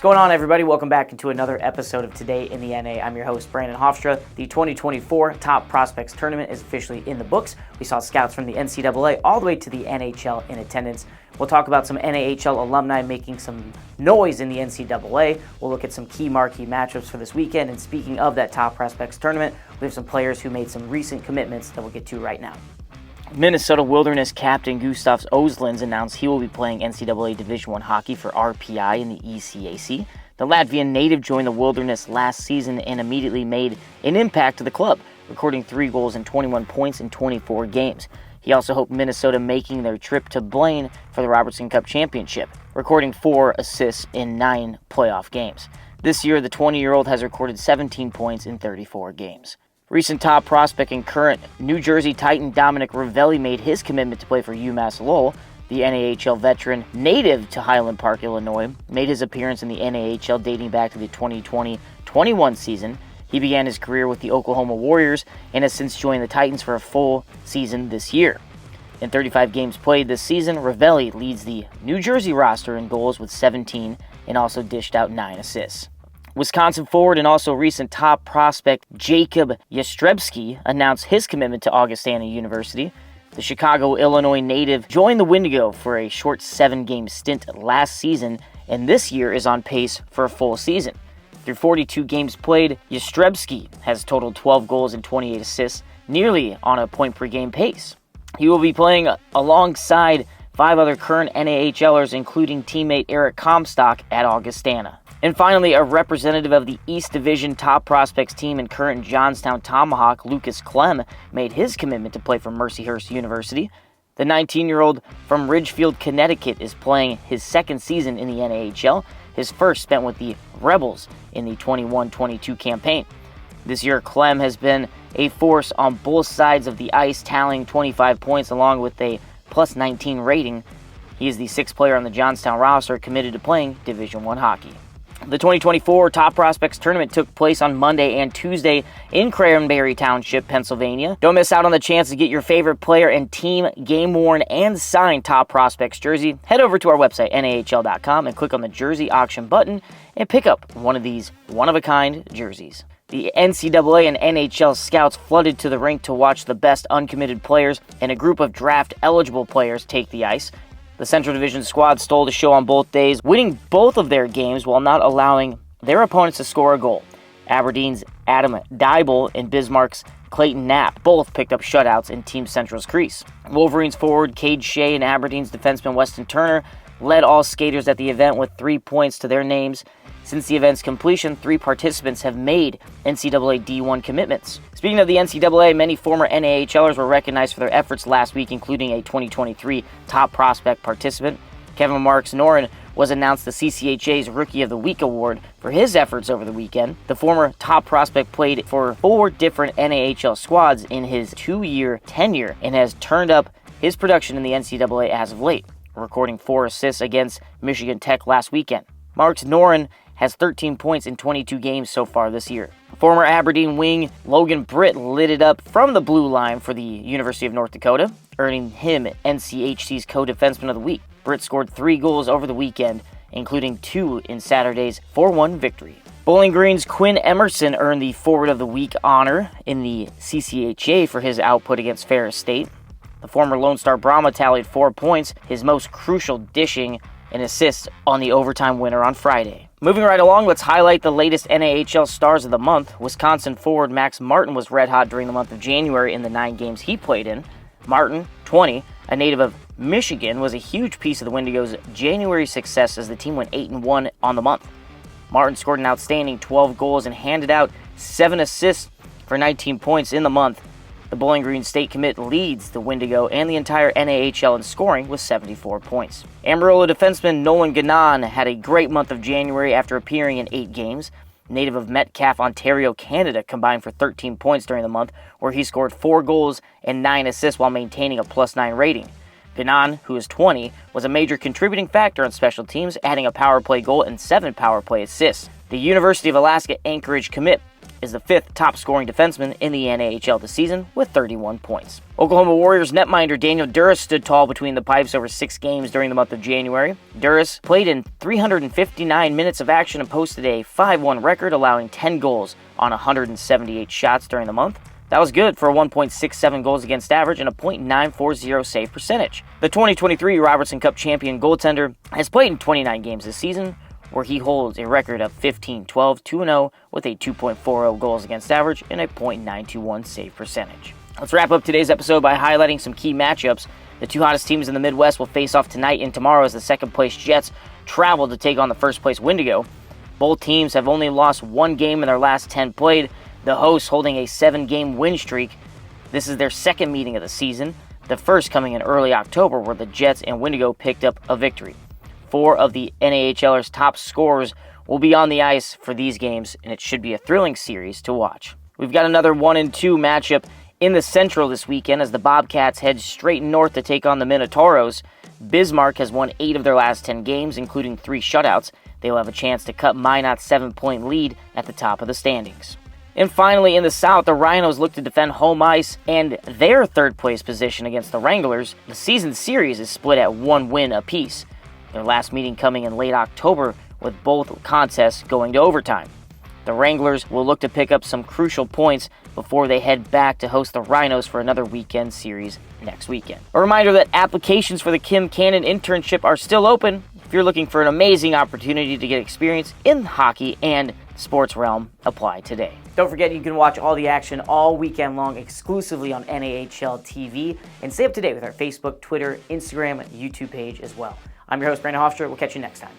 What's going on, everybody? Welcome back into another episode of Today in the NA. I'm your host, Brandon Hofstra. The 2024 Top Prospects Tournament is officially in the books. We saw scouts from the NCAA all the way to the NHL in attendance. We'll talk about some NAHL alumni making some noise in the NCAA. We'll look at some key marquee matchups for this weekend. And speaking of that Top Prospects Tournament, we have some players who made some recent commitments that we'll get to right now. Minnesota Wilderness captain Gustav Oslins announced he will be playing NCAA Division I hockey for RPI in the ECAC. The Latvian native joined the Wilderness last season and immediately made an impact to the club, recording 3 goals and 21 points in 24 games. He also helped Minnesota making their trip to Blaine for the Robertson Cup Championship, recording 4 assists in 9 playoff games. This year, the 20-year-old has recorded 17 points in 34 games. Recent top prospect and current New Jersey Titan Dominic Ravelli made his commitment to play for UMass Lowell. The NAHL veteran, native to Highland Park, Illinois, made his appearance in the NAHL dating back to the 2020-21 season. He began his career with the Oklahoma Warriors and has since joined the Titans for a full season this year. In 35 games played this season, Ravelli leads the New Jersey roster in goals with 17 and also dished out 9 assists. Wisconsin forward and also recent top prospect Jacob Yastrzemski announced his commitment to Augustana University. The Chicago, Illinois native joined the Wendigo for a short 7-game stint last season, and this year is on pace for a full season. Through 42 games played, Yastrzemski has totaled 12 goals and 28 assists, nearly on a point-per-game pace. He will be playing alongside 5 other current NAHLers, including teammate Eric Comstock at Augustana. And finally, a representative of the East Division Top Prospects team and current Johnstown Tomahawk, Lucas Clem, made his commitment to play for Mercyhurst University. The 19-year-old from Ridgefield, Connecticut, is playing his second season in the NAHL, his first spent with the Rebels in the 21-22 campaign. This year, Clem has been a force on both sides of the ice, tallying 25 points along with a plus 19 rating. He is the 6th player on the Johnstown roster committed to playing Division I hockey. The 2024 Top Prospects Tournament took place on Monday and Tuesday in Cranberry Township, Pennsylvania. Don't miss out on the chance to get your favorite player and team game-worn and signed Top Prospects jersey. Head over to our website, nahl.com, and click on the jersey auction button and pick up one of these one-of-a-kind jerseys. The NCAA and NHL scouts flooded to the rink to watch the best uncommitted players and a group of draft-eligible players take the ice. The Central Division squad stole the show on both days, winning both of their games while not allowing their opponents to score a goal. Aberdeen's Adam Dybel and Bismarck's Clayton Knapp both picked up shutouts in Team Central's crease. Wolverines forward Cade Shea and Aberdeen's defenseman Weston Turner led all skaters at the event with 3 points to their names. Since the event's completion, 3 participants have made NCAA D1 commitments. Speaking of the NCAA, many former NAHLers were recognized for their efforts last week, including a 2023 Top Prospect participant. Kevin Marks Noren was announced the CCHA's Rookie of the Week award for his efforts over the weekend. The former top prospect played for 4 different NAHL squads in his 2-year tenure and has turned up his production in the NCAA as of late, recording 4 assists against Michigan Tech last weekend. Marks Noren has 13 points in 22 games so far this year. Former Aberdeen wing Logan Britt lit it up from the blue line for the University of North Dakota, earning him NCHC's co-defenseman of the week. Britt scored 3 goals over the weekend, including 2 in Saturday's 4-1 victory. Bowling Green's Quinn Emerson earned the Forward of the Week honor in the CCHA for his output against Ferris State. The former Lone Star Brahma tallied 4 points, his most crucial dishing an assist on the overtime winner on Friday. Moving right along, let's highlight the latest NAHL stars of the month. Wisconsin forward Max Martin was red hot during the month of January in the 9 games he played in. Martin, 20, a native of Michigan, was a huge piece of the Wendigo's January success as the team went 8-1 on the month. Martin scored an outstanding 12 goals and handed out 7 assists for 19 points in the month. The Bowling Green State commit leads the Wendigo and the entire NAHL in scoring with 74 points. Amarillo defenseman Nolan Gannon had a great month of January after appearing in 8 games. Native of Metcalfe, Ontario, Canada, combined for 13 points during the month, where he scored 4 goals and 9 assists while maintaining a +9 rating. Gannon, who is 20, was a major contributing factor on special teams, adding a power play goal and 7 power play assists. The University of Alaska Anchorage commit is the 5th top scoring defenseman in the NAHL this season with 31 points. Oklahoma Warriors netminder Daniel Duras stood tall between the pipes over 6 games during the month of January. Duras played in 359 minutes of action and posted a 5-1 record, allowing 10 goals on 178 shots during the month. That was good for a 1.67 goals against average and a .940 save percentage. The 2023 Robertson Cup champion goaltender has played in 29 games this season, where he holds a record of 15-12, 2-0 with a 2.40 goals against average and a .921 save percentage. Let's wrap up today's episode by highlighting some key matchups. The 2 hottest teams in the Midwest will face off tonight and tomorrow as the second-place Jets travel to take on the first-place Wendigo. Both teams have only lost 1 game in their last 10 played, the hosts holding a 7-game win streak. This is their second meeting of the season, the first coming in early October where the Jets and Wendigo picked up a victory. 4 of the NAHLers' top scorers will be on the ice for these games, and it should be a thrilling series to watch. We've got another 1-2 matchup in the Central this weekend as the Bobcats head straight north to take on the Minotauros. Bismarck has won 8 of their last 10 games, including 3 shutouts. They will have a chance to cut Minot's 7-point lead at the top of the standings. And finally, in the South, the Rhinos look to defend home ice and their third-place position against the Wranglers. The season series is split at 1 win apiece. Their last meeting coming in late October, with both contests going to overtime. The Wranglers will look to pick up some crucial points before they head back to host the Rhinos for another weekend series next weekend. A reminder that applications for the Kim Cannon internship are still open. If you're looking for an amazing opportunity to get experience in hockey and sports realm, apply today. Don't forget you can watch all the action all weekend long exclusively on NAHL TV and stay up to date with our Facebook, Twitter, Instagram, and YouTube page as well. I'm your host, Brandon Hofstra. We'll catch you next time.